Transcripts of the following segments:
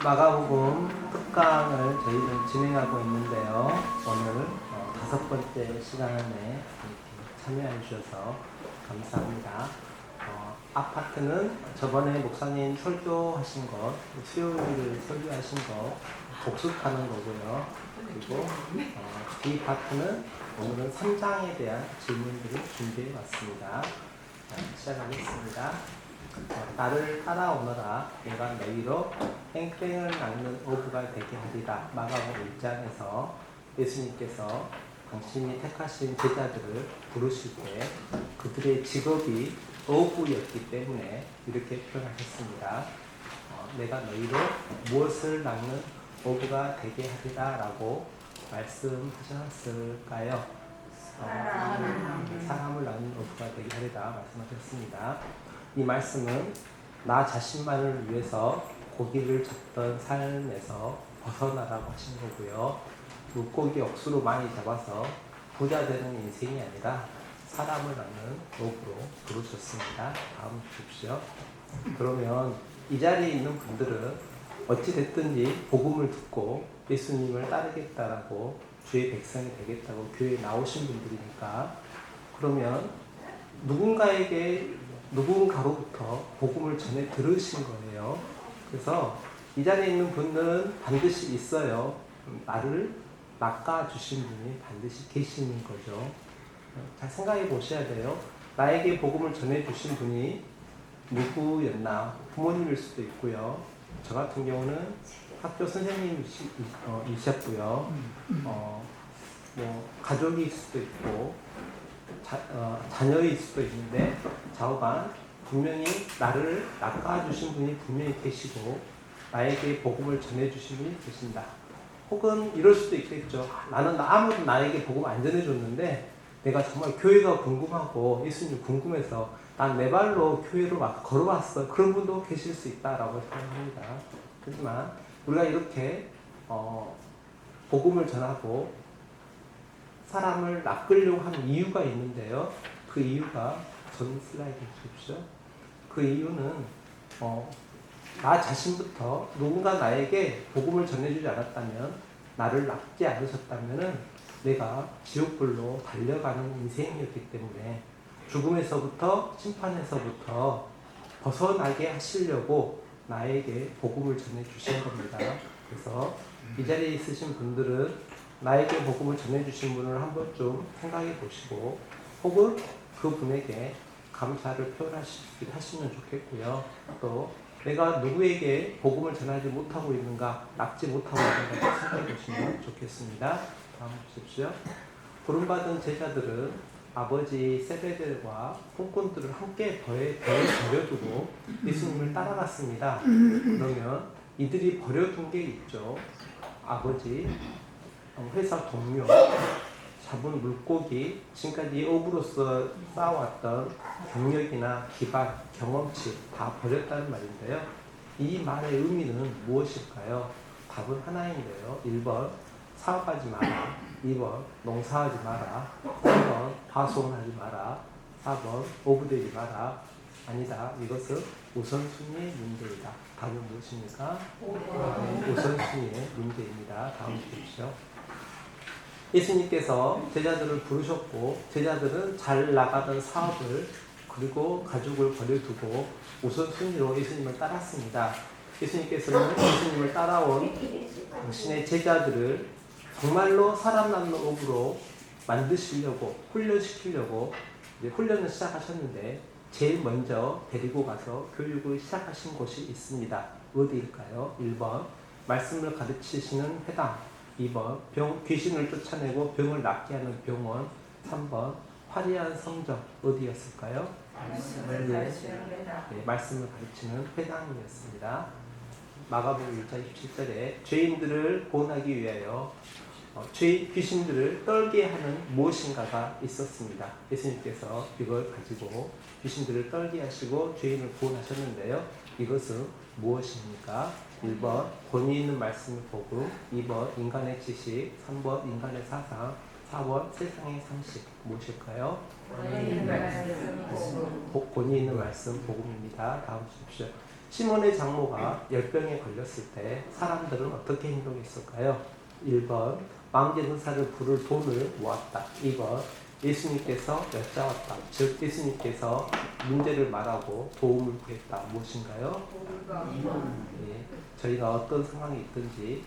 마가복음 특강을 저희는 진행하고 있는데요. 오늘 5번째 시간에 이렇게 참여해 주셔서 감사합니다. 아파트는 저번에 목사님 설교하신 것, 수요일 설교하신 것 복습하는 거고요. 그리고 B 파트는 오늘은 3장에 대한 질문들을 준비해 왔습니다. 시작하겠습니다. 나를 따라오너라 내가 너희로 땡땡을 낚는 어부가 되게 하리라. 마가복음 1장에서 예수님께서 당신이 택하신 제자들을 부르실 때 그들의 직업이 어부였기 때문에 이렇게 표현하셨습니다. 내가 너희로 무엇을 낚는 어부가 되게 하리라 라고 말씀하셨을까요? 사람을 낚는 어부가 되게 하리라 말씀하셨습니다. 이 말씀은 나 자신만을 위해서 고기를 잡던 삶에서 벗어나라고 하신 거고요. 물고기 억수로 많이 잡아서 부자 되는 인생이 아니라 사람을 낚는 어부로 부르셨습니다. 다음 주십시오. 그러면 이 자리에 있는 분들은 어찌됐든지 복음을 듣고 예수님을 따르겠다라고 주의 백성이 되겠다고 교회에 나오신 분들이니까 그러면 누군가로부터 복음을 전해 들으신 거예요. 그래서 이 자리에 있는 분은 반드시 있어요. 나를 낚아주신 분이 반드시 계시는 거죠. 잘 생각해 보셔야 돼요. 나에게 복음을 전해 주신 분이 누구였나? 부모님일 수도 있고요. 저 같은 경우는 학교 선생님이셨고요. 가족일 수도 있고 자녀일 수도 있는데 좌우간 분명히 나를 낚아주신 분이 분명히 계시고 나에게 복음을 전해주신 분이 계신다. 혹은 이럴 수도 있겠죠. 나는 아무도 나에게 복음 안 전해줬는데 내가 정말 교회가 궁금하고 예수님 궁금해서 난 내 발로 교회로 걸어왔어. 그런 분도 계실 수 있다라고 생각합니다. 하지만 우리가 이렇게 복음을 전하고 사람을 낚으려고 하는 이유가 있는데요. 그 이유가 전 슬라이드 주십시오. 그 이유는 나 자신부터 누군가 나에게 복음을 전해주지 않았다면 나를 낚지 않으셨다면 내가 지옥불로 달려가는 인생이었기 때문에 죽음에서부터 심판에서부터 벗어나게 하시려고 나에게 복음을 전해주신 겁니다. 그래서 이 자리에 있으신 분들은 나에게 복음을 전해주신 분을 한 번쯤 생각해 보시고 혹은 그분에게 감사를 표현하시면 좋겠고요. 또 내가 누구에게 복음을 전하지 못하고 있는가, 낚지 못하고 있는가 생각해 보시면 좋겠습니다. 다음 보십시오. 부름받은 제자들은 아버지 세베대와 꿈꾼들을 함께 버려두고 예수님을 따라갔습니다. 그러면 이들이 버려둔 게 있죠. 아버지, 회사 동료, 잡은 물고기, 지금까지 어부로서 쌓아왔던 경력이나 기반, 경험치 다 버렸다는 말인데요. 이 말의 의미는 무엇일까요? 답은 하나인데요. 1번 사업하지 마라, 2번 농사하지 마라, 3번 파송하지 마라, 4번 어부되지 마라. 아니다. 이것은 우선순위의 문제이다. 답은 무엇입니까? 우선순위의 문제입니다. 다음 주십시오. 예수님께서 제자들을 부르셨고 제자들은 잘 나가던 사업을 그리고 가족을 버려두고 우선순위로 예수님을 따랐습니다. 예수님께서는 예수님을 따라온 당신의 제자들을 정말로 사람 낚는 어부로 만드시려고 훈련시키려고 이제 훈련을 시작하셨는데 제일 먼저 데리고 가서 교육을 시작하신 곳이 있습니다. 어디일까요? 1번 말씀을 가르치시는 회당, 2번 귀신을 쫓아내고 병을 낫게 하는 병원, 3번 화려한 성전. 어디였을까요? 말씀을 가르치는 회당이었습니다. 마가복음 1장 27절에 죄인들을 구원하기 위하여 귀신들을 떨게 하는 무엇인가가 있었습니다. 예수님께서 이걸 가지고 귀신들을 떨게 하시고 죄인을 구원하셨는데요. 이것은 무엇입니까? 1번 권위 있는 말씀의 복음, 2번 인간의 지식, 3번 인간의 사상, 4번 세상의 상식. 무엇일까요? 권위 있는 말씀 복음입니다. 다음 주십시오. 시몬의 장모가 열병에 걸렸을 때 사람들은 어떻게 행동했을까요? 1번 망제도사를 부를 돈을 모았다. 2번 예수님께서 여짜왔다. 즉 예수님께서 문제를 말하고 도움을 구했다. 무엇인가요? 예, 저희가 어떤 상황이 있든지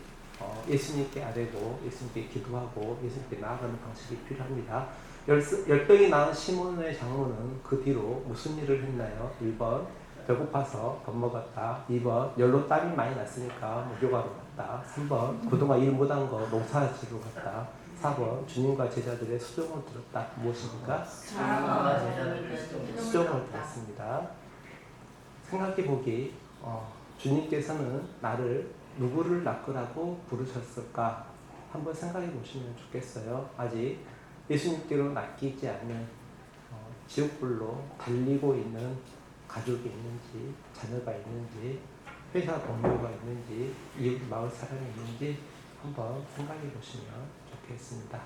예수님께 아뢰고 예수님께 기도하고 예수님께 나아가는 방식이 필요합니다. 열병이 나은 시몬의 장모는 그 뒤로 무슨 일을 했나요? 1번 배고파서 밥 먹었다. 2번 열로 땀이 많이 났으니까 목욕하러 갔다. 3번 그동안 일 못한 거 농사지러 갔다. 4번 주님과 제자들의 수종을 들었다. 무엇입니까? 수종을 들었습니다. 생각해보기 주님께서는 나를 누구를 낚으라고 부르셨을까? 한번 생각해 보시면 좋겠어요. 아직 예수님께로 낚이지 않는 지옥불로 달리고 있는 가족이 있는지, 자녀가 있는지, 회사 동료가 있는지, 이웃 마을 사람이 있는지 한번 생각해 보시면 좋겠습니다.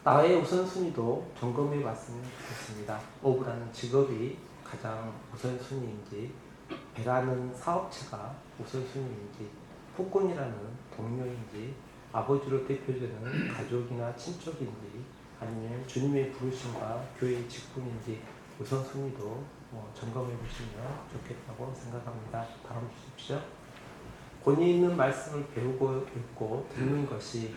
나의 우선순위도 점검해 봤으면 좋겠습니다. 어부라는 직업이 가장 우선순위인지, 배라는 사업체가 우선순위인지, 폭군이라는 동료인지, 아버지로 대표되는 가족이나 친척인지, 아니면 주님의 부르심과 교회의 직분인지 우선순위도 점검해 보시면 좋겠다고 생각합니다. 다음 주십시오. 권위 있는 말씀을 배우고 읽고 듣는 것이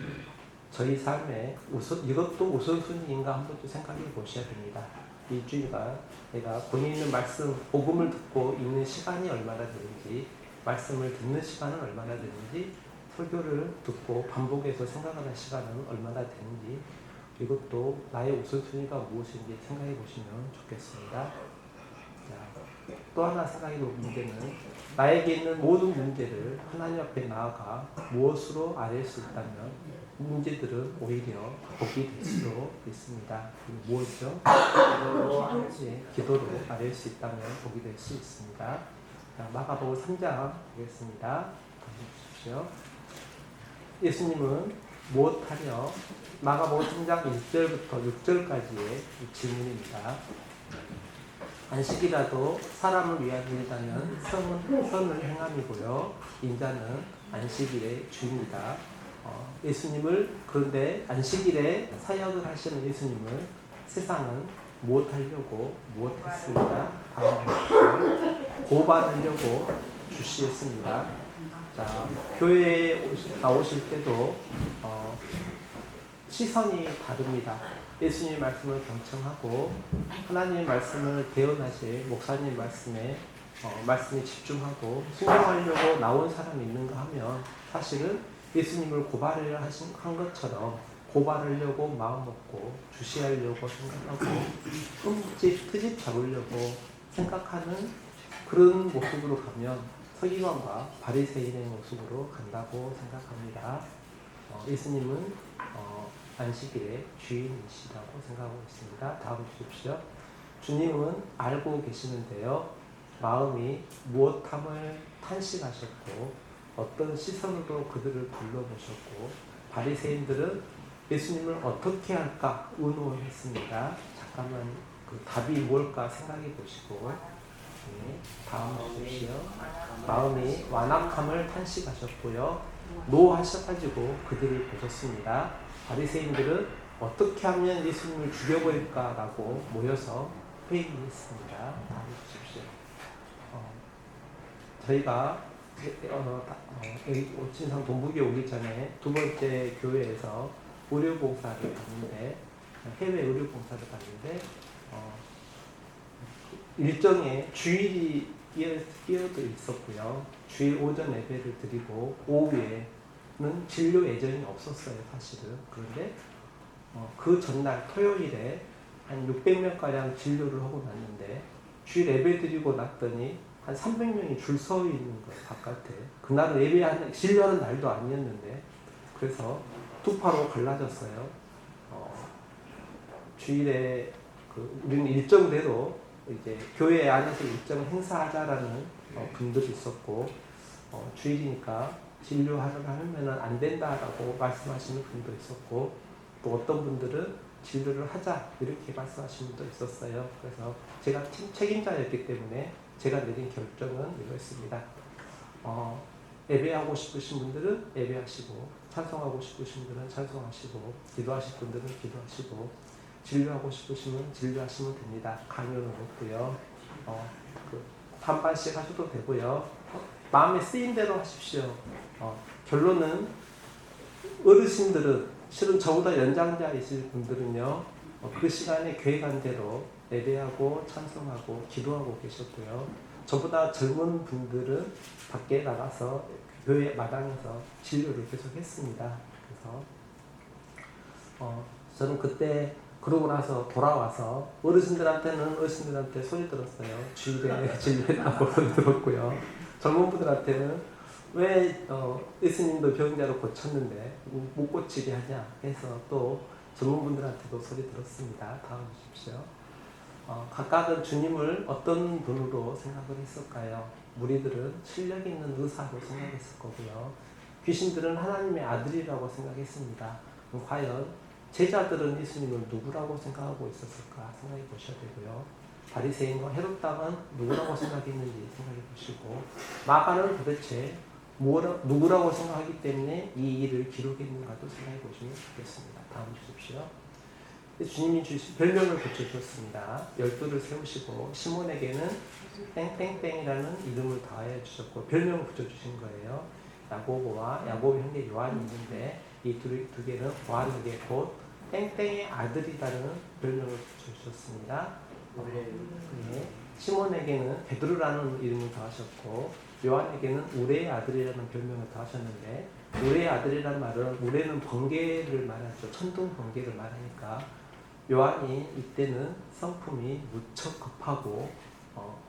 저희 삶의 이것도 우선순위인가 한번 또 생각해 보셔야 됩니다. 일주일간 내가 권위 있는 말씀, 복음을 듣고 있는 시간이 얼마나 되는지, 말씀을 듣는 시간은 얼마나 되는지, 설교를 듣고 반복해서 생각하는 시간은 얼마나 되는지, 이것도 나의 우선순위가 무엇인지 생각해 보시면 좋겠습니다. 자, 또 하나 생각해 볼 문제는 나에게 있는 모든 문제를 하나님 앞에 나아가 무엇으로 아뢰 수 있다면 문제들은 오히려 복이 될 수도 있습니다. 무엇이죠? 기도로 아뢰 수 있다면 복이 될 수 있습니다. 자, 마가복음 3장 보겠습니다. 보십시오. 예수님은 무엇하려? 마가복음 3장 1절부터 6절까지의 질문입니다. 안식이라도 사람을 위한 일이라면 선을 행함이고요. 인자는 안식일의 주입니다. 예수님을 그런데 안식일에 사역을 하시는 예수님을 세상은 무엇하려고 무엇했습니다. 고발하려고 주시했습니다. 자, 교회에 나오실 때도 시선이 다릅니다. 예수님의 말씀을 경청하고 하나님의 말씀을 대언하실 목사님 말씀에 집중하고 순종하려고 나온 사람이 있는가 하면 사실은 예수님을 고발을 한 것처럼 고발하려고 마음 먹고 주시하려고 생각하고 트집 잡으려고 생각하는 그런 모습으로 가면 서기관과 바리새인의 모습으로 간다고 생각합니다. 예수님은 안식일의 주인이시라고 생각하고 있습니다. 다음 주십시오. 주님은 알고 계시는데요. 마음이 무엇함을 탄식하셨고 어떤 시선으로 그들을 둘러보셨고 바리새인들은 예수님을 어떻게 할까 의논했습니다. 잠깐만 그 답이 뭘까 생각해 보시고 네, 다음 주십시오. 마음이 완악함을 탄식하셨고요. 노하셔가지고 그들을 보셨습니다. 바리새인들은 어떻게 하면 예수님을 죽여버릴까라고 모여서 회의했습니다. 다음 주십시오. 저희가 여기 오친상 동북에 오기 전에 두 번째 교회에서 의료봉사를 갔는데 해외 의료봉사를 갔는데 일정에 주일이 끼어져 있었고요. 주일 오전 예배를 드리고 오후에는 진료 예정이 없었어요, 사실은. 그런데 그 전날 토요일에 한 600명가량 진료를 하고 났는데 주일 예배 드리고 났더니 한 300명이 줄 서 있는 거예요, 바깥에. 그날은 진료하는 날도 아니었는데 그래서 두 파로 갈라졌어요. 주일에 우리는 일정대로 이제 교회 안에서 일정 행사하자라는 분들이 있었고 주일이니까 진료하려고 하면 안 된다라고 말씀하시는 분도 있었고 또 어떤 분들은 진료를 하자 이렇게 말씀하시는 분도 있었어요. 그래서 제가 팀 책임자였기 때문에 제가 내린 결정은 이거였습니다. 예배하고 싶으신 분들은 예배하시고, 찬송하고 싶으신 분들은 찬송하시고, 기도하실 분들은 기도하시고, 진료하고 싶으시면 진료하시면 됩니다. 강요는 없고요. 반반씩 하셔도 되고요. 마음에 쓰인 대로 하십시오. 결론은 어르신들은, 실은 저보다 연장자이실 분들은요, 그 시간에 계획한 대로 예배하고 찬송하고 기도하고 계셨고요. 저보다 젊은 분들은 밖에 나가서 교회 마당에서 진료를 계속 했습니다. 그래서 저는 그때 그러고 나서 돌아와서 어르신들한테 소리 들었어요. 주일에 진료했다고 소리 들었고요. 젊은 분들한테는 왜 예수님도 병자로 고쳤는데 못 고치게 하냐 해서 또 젊은 분들한테도 소리 들었습니다. 다음 주십시오. 각각은 주님을 어떤 분으로 생각을 했을까요? 무리들은 실력 있는 의사로 생각했을 거고요. 귀신들은 하나님의 아들이라고 생각했습니다. 과연 제자들은 예수님을 누구라고 생각하고 있었을까 생각해 보셔야 되고요. 바리새인과 헤롯 당은 누구라고 생각했는지 생각해 보시고, 마가는 도대체 누구라고 생각하기 때문에 이 일을 기록했는가도 생각해 보시면 좋겠습니다. 다음 주십시오. 주님이 주신 별명을 붙여주셨습니다. 12를 세우시고 시몬에게는 땡땡땡이라는 이름을 더하여 주셨고 별명을 붙여주신 거예요. 야고보와 야고보 형제 요한이 있는데 이 두 개는 요한에게 곧 땡땡의 아들이라는 별명을 붙여주셨습니다. 시몬에게는 베드로라는 이름을 더하셨고 요한에게는 우레의 아들이라는 별명을 더하셨는데, 우레의 아들이라는 말은, 우레는 번개를 말하죠. 천둥 번개를 말하니까 요한이 이때는 성품이 무척 급하고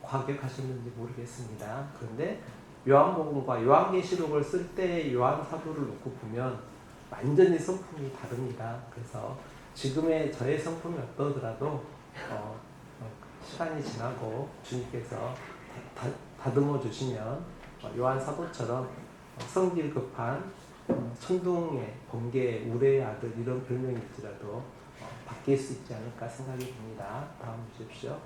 과격하셨는지 모르겠습니다. 그런데 요한복음과 요한계시록을 쓸 때 요한 사도를 놓고 보면 완전히 성품이 다릅니다. 그래서 지금의 저의 성품이 어떠더라도 시간이 지나고 주님께서 다듬어 주시면 요한 사도처럼 성질 급한 천둥의 번개 우레의 아들 이런 별명일지라도 바뀔 수 있지 않을까 생각이 듭니다. 다음 주십시오.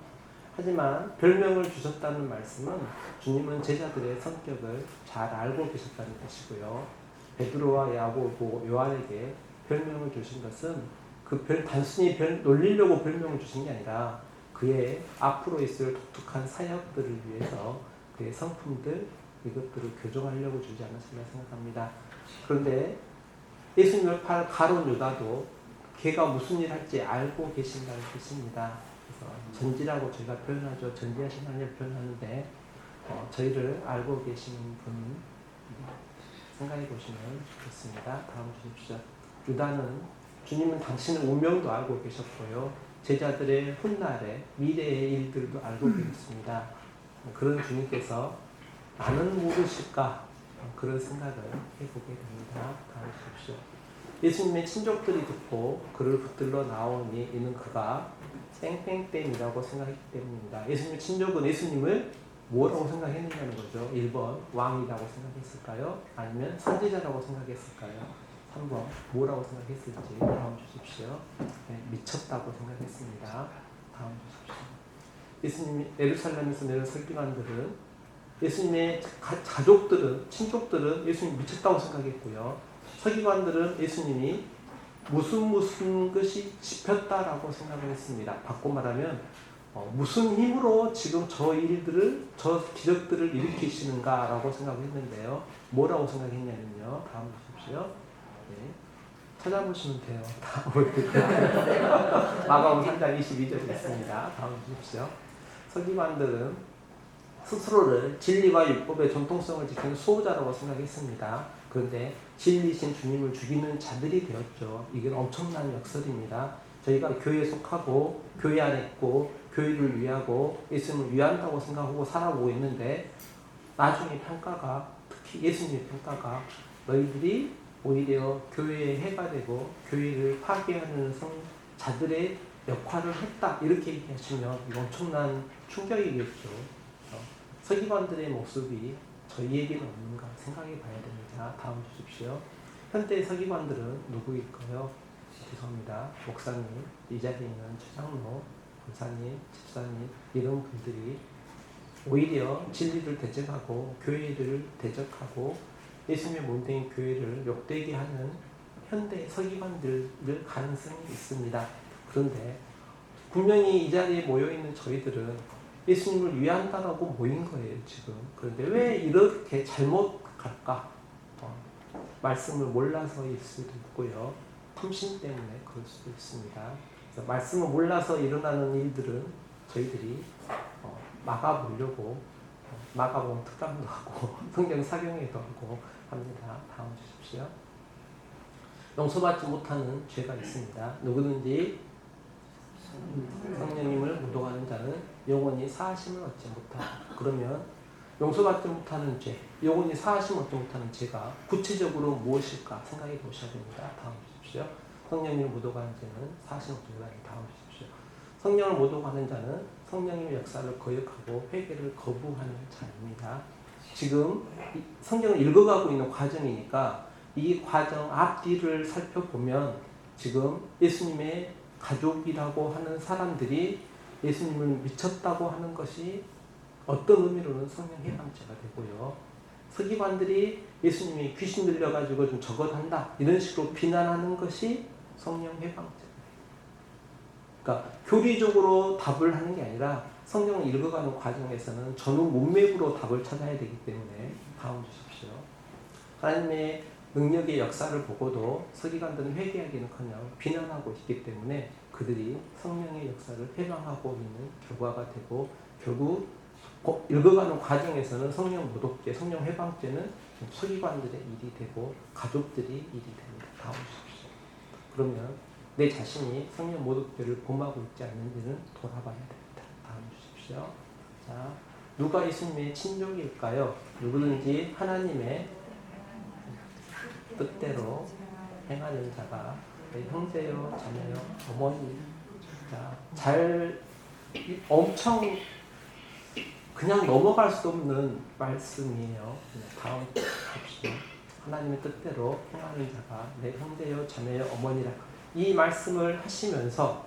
하지만 별명을 주셨다는 말씀은 주님은 제자들의 성격을 잘 알고 계셨다는 뜻이고요. 베드로와 야고보, 요한에게 별명을 주신 것은 단순히 놀리려고 별명을 주신 게 아니라 그의 앞으로 있을 독특한 사역들을 위해서 그의 성품들 이것들을 교정하려고 주지 않았을까 생각합니다. 그런데 예수님을 팔 가룟 유다도 걔가 무슨 일 할지 알고 계신다는 뜻입니다. 그래서 전지라고 저희가 표현하죠. 전지하신 하나님을 표현하는데 저희를 알고 계시는 분 생각해 보시면 좋겠습니다. 다음 주십시오. 유다는 주님은 당신의 운명도 알고 계셨고요. 제자들의 훗날의 미래의 일들도 알고 계셨습니다. 그런 주님께서 나는 모르실까? 그런 생각을 해보게 됩니다. 다음 주십시오. 예수님의 친족들이 듣고 그를 붙들러 나오니 이는 그가 땡땡땡이라고 생각했기 때문입니다. 예수님의 친족은 예수님을 뭐라고 생각했느냐는 거죠. 1번 왕이라고 생각했을까요? 아니면 선지자라고 생각했을까요? 3번 뭐라고 생각했을지 다음 주십시오. 네, 미쳤다고 생각했습니다. 다음 주십시오. 예수님이 예루살렘에서 내린 서기관들은 예수님의 가족들은 친족들은 예수님 미쳤다고 생각했고요. 서기관들은 예수님이 무슨 것이 짚혔다라고 생각을 했습니다. 바꿔 말하면 무슨 힘으로 지금 저 기적들을 일으키시는가라고 생각했는데요. 뭐라고 생각했냐면요. 다음 보십시오. 네. 찾아보시면 돼요. 마가복음 3장 22절에 있습니다. 다음 보십시오. 서기관들은 스스로를 진리와 율법의 전통성을 지키는 수호자라고 생각했습니다. 그런데 진리신 주님을 죽이는 자들이 되었죠. 이게 엄청난 역설입니다. 저희가 교회에 속하고 교회 안에 있고 교회를 위하고 예수님을 위한다고 생각하고 살아오고 있는데 나중에 평가가, 특히 예수님의 평가가 너희들이 오히려 교회에 해가 되고 교회를 파괴하는 자들의 역할을 했다 이렇게 얘기하시면 이거 엄청난 충격이겠죠. 서기관들의 모습이 저희에게는 없는가 생각해 봐야 됩니다. 다음 주십시오. 현대 서기관들은 누구일까요? 죄송합니다. 목사님, 이 자리에 있는 최장로, 권사님, 집사님 이런 분들이 오히려 진리를 대적하고 교회를 대적하고 예수님의 몸된 교회를 욕되게 하는 현대 서기관들을 가능성이 있습니다. 그런데 분명히 이 자리에 모여있는 저희들은 예수님을 위한다라고 모인 거예요, 지금. 그런데 왜 이렇게 잘못 갈까? 말씀을 몰라서일 수도 있고요. 탐심 때문에 그럴 수도 있습니다. 그래서 말씀을 몰라서 일어나는 일들은 저희들이 막아보려고 막아본 특강도 하고 성경 사경회도 하고 합니다. 다음 주십시오. 용서받지 못하는 죄가 있습니다. 누구든지 성령님을 모독하는 자는 영원히 사하심을 얻지 못하다. 그러면 용서받지 못하는 죄, 영원히 사하심을 얻지 못하는 죄가 구체적으로 무엇일까 생각해 보셔야 됩니다. 다음 주십시오. 성령님을 모독하는 죄는 사하심을 얻지 못하는 다음 주십시오. 성령을 모독하는 자는 성령님의 역사를 거역하고 회개를 거부하는 자입니다. 지금 성경을 읽어가고 있는 과정이니까 이 과정 앞뒤를 살펴보면 지금 예수님의 가족이라고 하는 사람들이 예수님을 미쳤다고 하는 것이 어떤 의미로는 성령 해방죄가 되고요. 서기관들이 예수님이 귀신 들려가지고 좀 저것한다 이런 식으로 비난하는 것이 성령 해방죄. 그러니까 교리적으로 답을 하는 게 아니라 성경을 읽어가는 과정에서는 전후 문맥으로 답을 찾아야 되기 때문에 다음 주십시오. 하나님의 능력의 역사를 보고도 서기관들은 회개하기는커녕 비난하고 있기 때문에 그들이 성령의 역사를 해방하고 있는 결과가 되고 결국 읽어가는 과정에서는 성령 모독죄, 성령 해방죄는 서기관들의 일이 되고 가족들이 일이 됩니다. 다음 주십시오. 그러면 내 자신이 성령 모독죄를 범하고 있지 않는지는 돌아봐야 됩니다. 다음 주십시오. 자, 누가 예수님의 친족일까요? 누구든지 하나님의 뜻대로 행하는 자가 형제요, 자매요, 어머니. 자, 엄청 그냥 넘어갈 수 없는 말씀이에요. 다음 봅시다. 하나님의 뜻대로 행하는 자가 내 형제요, 자매요, 어머니라. 이 말씀을 하시면서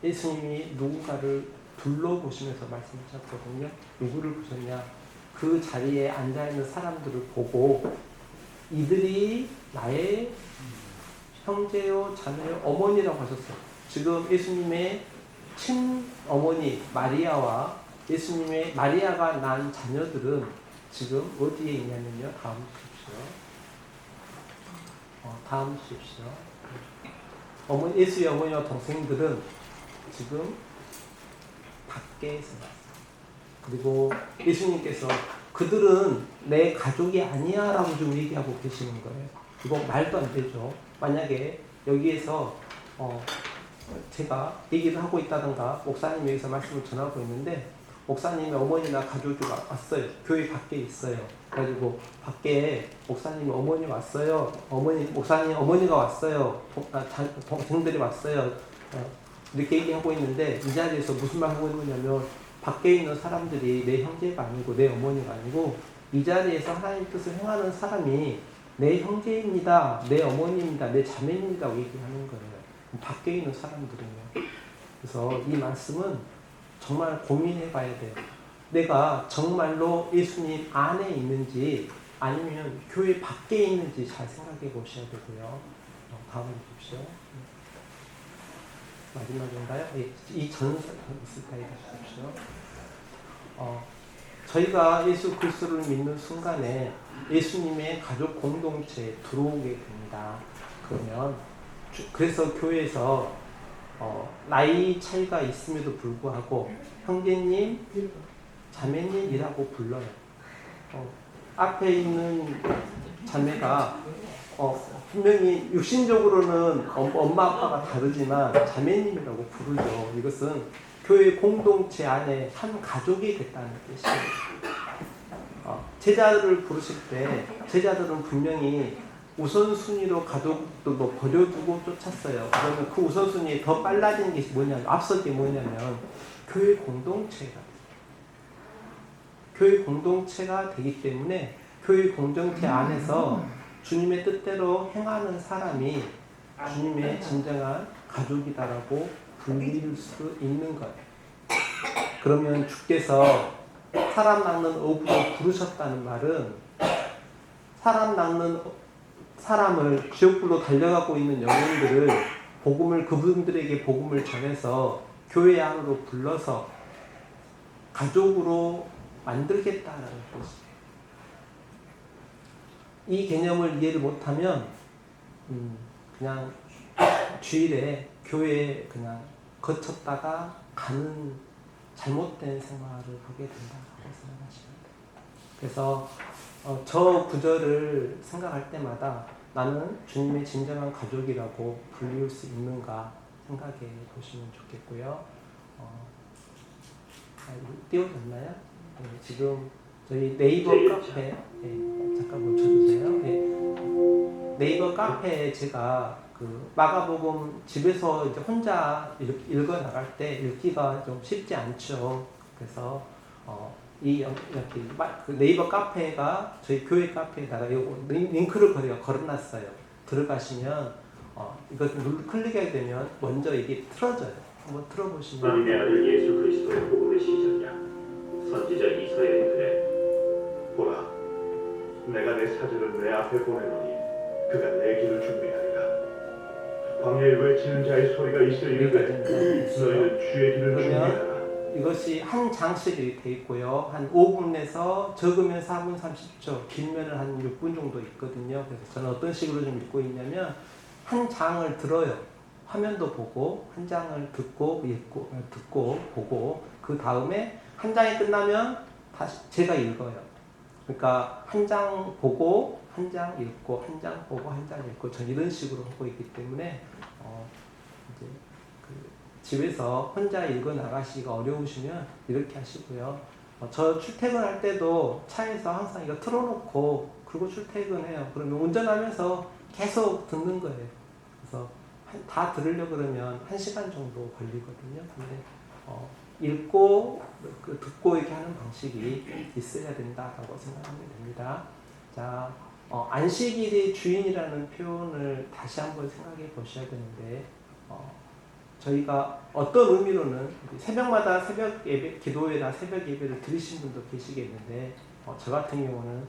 예수님이 누군가를 둘러보시면서 말씀하셨거든요. 누구를 보셨냐? 그 자리에 앉아있는 사람들을 보고 이들이 나의 형제요, 자매요, 어머니라고 하셨어요. 지금 예수님의 친어머니 마리아와 예수님의 마리아가 낳은 자녀들은 지금 어디에 있냐면요. 다음 주십시오. 예수의 어머니와 동생들은 지금 밖에서 났어요. 그리고 예수님께서 그들은 내 가족이 아니야 라고 좀 얘기하고 계시는 거예요. 이거 말도 안 되죠. 만약에 여기에서 제가 얘기를 하고 있다던가 목사님이 여기서 말씀을 전하고 있는데 목사님의 어머니나 가족이 왔어요. 교회 밖에 있어요. 그래가지고 밖에 목사님 어머니 왔어요. 목사님 어머니가 왔어요. 동생들이 왔어요. 이렇게 얘기하고 있는데 이 자리에서 무슨 말 하고 있는 거냐면 밖에 있는 사람들이 내 형제가 아니고 내 어머니가 아니고 이 자리에서 하나님의 뜻을 행하는 사람이 내 형제입니다. 내 어머니입니다. 내 자매입니다. 얘기하는 거예요. 밖에 있는 사람들은요. 그래서 이 말씀은 정말 고민해 봐야 돼요. 내가 정말로 예수님 안에 있는지 아니면 교회 밖에 있는지 잘 생각해 보셔야 되고요. 다음 주십시오. 마지막인가요? 이 전서 있을까요? 주십시오. 저희가 예수 그리스도를 믿는 순간에 예수님의 가족 공동체에 들어오게 됩니다. 그러면 그래서 교회에서 나이 차이가 있음에도 불구하고 형제님, 자매님이라고 불러요. 앞에 있는 자매가 분명히 육신적으로는 엄마 아빠가 다르지만 자매님이라고 부르죠. 이것은 교회 공동체 안에 한 가족이 됐다는 뜻이에요. 제자들을 부르실 때 제자들은 분명히 우선순위로 가족들도 버려두고 쫓았어요. 그러면 그 우선순위에 더 빨라진 게 뭐냐면 앞선 게 뭐냐면 교회 공동체가 돼요. 교회 공동체가 되기 때문에 교회 공동체 안에서 주님의 뜻대로 행하는 사람이 주님의 진정한 가족이다라고 불릴 수 있는 거예요. 그러면 주께서 사람 낚는 어부로 부르셨다는 말은 사람 낚는 사람을 지옥불로 달려가고 있는 영혼들을 그분들에게 복음을 전해서 교회 안으로 불러서 가족으로 만들겠다라는 것이에요. 이 개념을 이해를 못하면 그냥 주일에 교회에 그냥 거쳤다가 가는 잘못된 생활을 하게 된다고 생각하시면 돼요. 그래서 저 구절을 생각할 때마다 나는 주님의 진정한 가족이라고 불릴 수 있는가 생각해 보시면 좋겠고요. 띄워졌나요? 네, 지금 저희 네이버 카페 잠깐 멈춰주세요. 네. 네이버 카페에 제가 그 마가복음 집에서 이제 혼자 읽어 나갈 때 읽기가 좀 쉽지 않죠. 그래서 여기 그 네이버 카페가 저희 교회 카페에다가 이거 링크를 걸어놨어요. 들어가시면 이것을 클릭하게 되면 먼저 이게 틀어져요. 한번 틀어보시면. 하나님의 아들 예수 그리스도의 복음의 시작이야. 선지자 이사야에 그래. 보라, 내가 내 사자를 내 앞에 보내노니 그가 내 길을 준비하리라. 광야에 외치는 자의 소리가 있으리되 너희는 주의 길을 준비하라. 이것이 한 장씩이 되어 있고요. 한 5분에서 적으면 4분 30초, 길면은 한 6분 정도 있거든요. 그래서 저는 어떤 식으로 좀 읽고 있냐면 한 장을 들어요. 화면도 보고 한 장을 듣고 보고 그 다음에 한 장이 끝나면 다시 제가 읽어요. 그러니까 한 장 보고 한 장 읽고 한 장 보고 한 장 읽고 전 이런 식으로 하고 있기 때문에 이제 집에서 혼자 읽어 나가시기가 어려우시면 이렇게 하시고요. 저 출퇴근할 때도 차에서 항상 이거 틀어놓고 그리고 출퇴근해요. 그러면 운전하면서 계속 듣는 거예요. 그래서 다 들으려고 그러면 1시간 정도 걸리거든요. 근데 읽고 듣고 이렇게 하는 방식이 있어야 된다라고 생각하면 됩니다. 자, 안식일의 주인이라는 표현을 다시 한번 생각해 보셔야 되는데 저희가 어떤 의미로는 새벽마다 새벽 예배, 기도회나 새벽 예배를 드리신 분도 계시겠는데 저 같은 경우는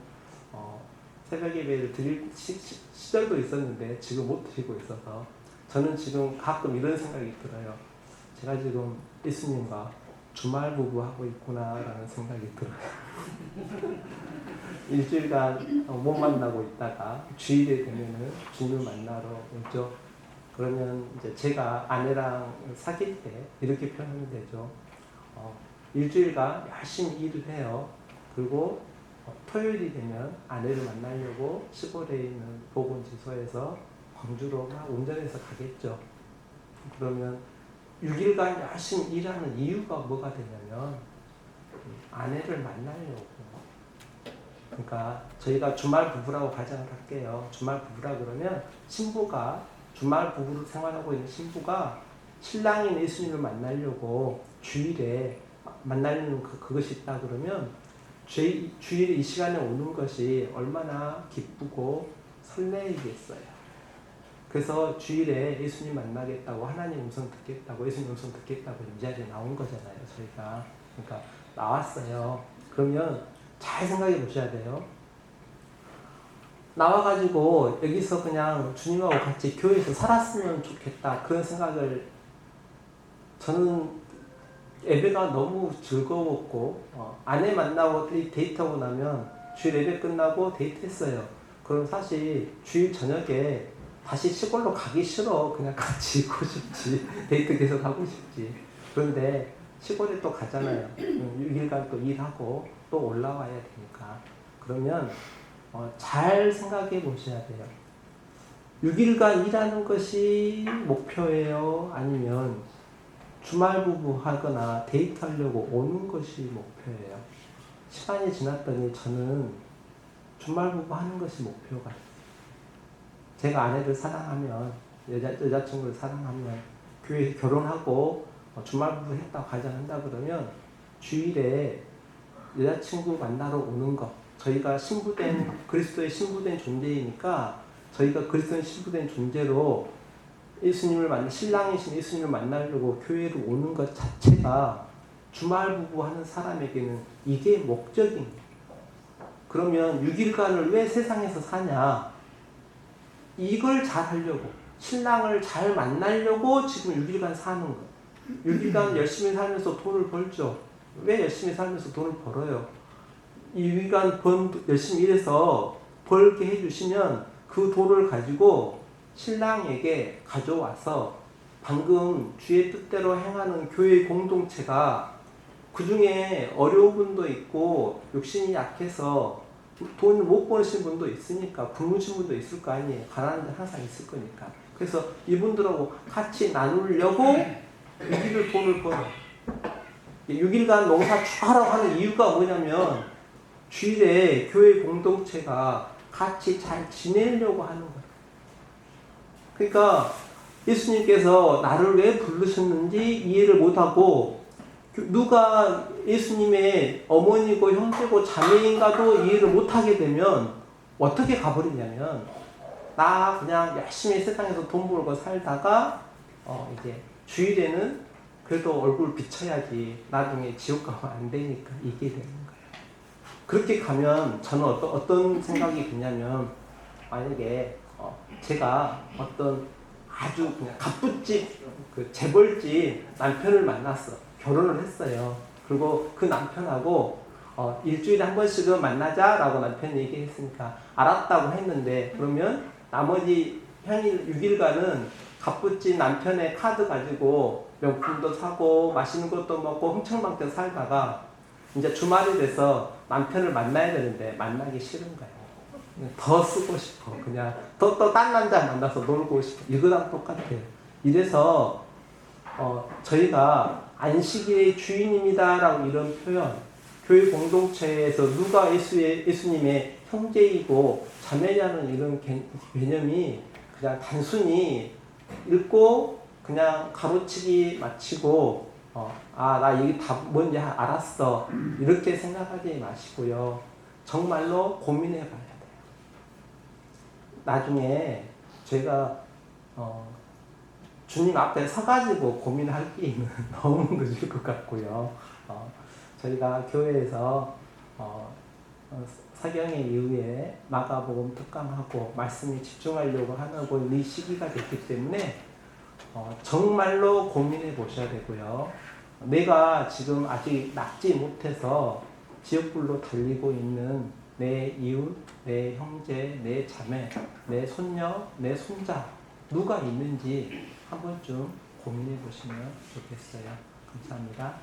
새벽 예배를 드릴 시절도 있었는데 지금 못 드리고 있어서 저는 지금 가끔 이런 생각이 들어요. 제가 지금 예수님과 주말 부부하고 있구나라는 생각이 들어요. 일주일간 못 만나고 있다가 주일에 되면은 주님을 만나러 오죠. 그러면 이제 제가 아내랑 사귈 때 이렇게 표현하면 되죠. 일주일간 열심히 일을 해요. 그리고 토요일이 되면 아내를 만나려고 시골에 있는 보건지소에서 광주로 막 운전해서 가겠죠. 그러면 6일간 열심히 일하는 이유가 뭐가 되냐면 아내를 만나려고. 그러니까 저희가 주말 부부라고 가정을 할게요. 주말 부부라 그러면 신부가 주말 부부로 생활하고 있는 신부가 신랑인 예수님을 만나려고 주일에 만나는 그것이 있다 그러면 주일에 이 시간에 오는 것이 얼마나 기쁘고 설레이겠어요. 그래서 주일에 예수님 만나겠다고 하나님 음성 듣겠다고 예수님 음성 듣겠다고 이 자리에 나온 거잖아요. 저희가. 그러니까 나왔어요. 그러면 잘 생각해 보셔야 돼요. 나와가지고 여기서 그냥 주님하고 같이 교회에서 살았으면 좋겠다 그런 생각을 저는 예배가 너무 즐거웠고 아내 만나고 데이트하고 나면 주일 예배 끝나고 데이트했어요. 그럼 사실 주일 저녁에 다시 시골로 가기 싫어. 그냥 같이 있고 싶지. 데이트 계속 하고 싶지. 그런데 시골에 또 가잖아요. 6일간 또 일하고 또 올라와야 되니까. 그러면 잘 생각해 보셔야 돼요. 6일간 일하는 것이 목표예요? 아니면 주말 부부 하거나 데이트하려고 오는 것이 목표예요? 시간이 지났더니 저는 주말 부부 하는 것이 목표가 있어요. 제가 아내를 사랑하면 여자친구를 사랑하면 교회에서 결혼하고 주말 부부 했다고 가정한다 그러면 주일에 여자친구 만나러 오는 것 저희가 그리스도의 신부된 존재이니까 저희가 그리스도의 신부된 존재로 예수님을 신랑이신 예수님을 만나려고 교회로 오는 것 자체가 주말 부부 하는 사람에게는 이게 목적인 거예요. 그러면 6일간을 왜 세상에서 사냐? 이걸 잘 하려고, 신랑을 잘 만나려고 지금 6일간 사는 거예요. 6일간 열심히 살면서 돈을 벌죠. 왜 열심히 살면서 돈을 벌어요? 이 6일간 열심히 일해서 벌게 해주시면 그 돈을 가지고 신랑에게 가져와서 방금 주의 뜻대로 행하는 교회 공동체가 그 중에 어려운 분도 있고 욕심이 약해서 돈을 못 버시는 분도 있으니까 굶으신 분도 있을 거 아니에요. 가난한 분 항상 있을 거니까. 그래서 이분들하고 같이 나누려고 6일을 돈을 벌어요. 6일간 농사 쭉 하라고 하는 이유가 뭐냐면 주일에 교회 공동체가 같이 잘 지내려고 하는 거예요. 그러니까 예수님께서 나를 왜 부르셨는지 이해를 못하고 누가 예수님의 어머니고 형제고 자매인가도 이해를 못하게 되면 어떻게 가버리냐면 나 그냥 열심히 세상에서 돈 벌고 살다가 이제 주일에는 그래도 얼굴 비춰야지 나중에 지옥 가면 안 되니까 이게 되는 거예요. 그렇게 가면 저는 어떤 생각이 드냐면 만약에 제가 어떤 아주 그냥 갑부집 그 재벌집 남편을 만났어. 결혼을 했어요. 그리고 그 남편하고 일주일에 한 번씩은 만나자라고 남편이 얘기했으니까 알았다고 했는데 그러면 나머지 평일 6일간은 갑부집 남편의 카드 가지고 명품도 사고 맛있는 것도 먹고 흥청망청 살다가 이제 주말이 돼서 남편을 만나야 되는데 만나기 싫은 거예요. 더 쓰고 싶어. 그냥 또 딴 남자 만나서 놀고 싶어. 이거랑 똑같아요. 이래서 저희가 안식일의 주인입니다라고 이런 표현, 교회 공동체에서 누가 예수님의 형제이고 자매냐는 이런 개념이 그냥 단순히 읽고 그냥 가로치기 마치고 나 이게 다 뭔지 알았어 이렇게 생각하지 마시고요. 정말로 고민해 봐야 돼요. 나중에 제가 주님 앞에 서가지고 고민할 게임은 너무 늦을 것 같고요. 저희가 교회에서 사경의 이후에 마가복음 특강하고 말씀에 집중하려고 하는 이 시기가 됐기 때문에 정말로 고민해 보셔야 되고요. 내가 지금 아직 낫지 못해서 지옥불로 달리고 있는 내 이웃, 내 형제, 내 자매, 내 손녀, 내 손자 누가 있는지 한 번쯤 고민해 보시면 좋겠어요. 감사합니다.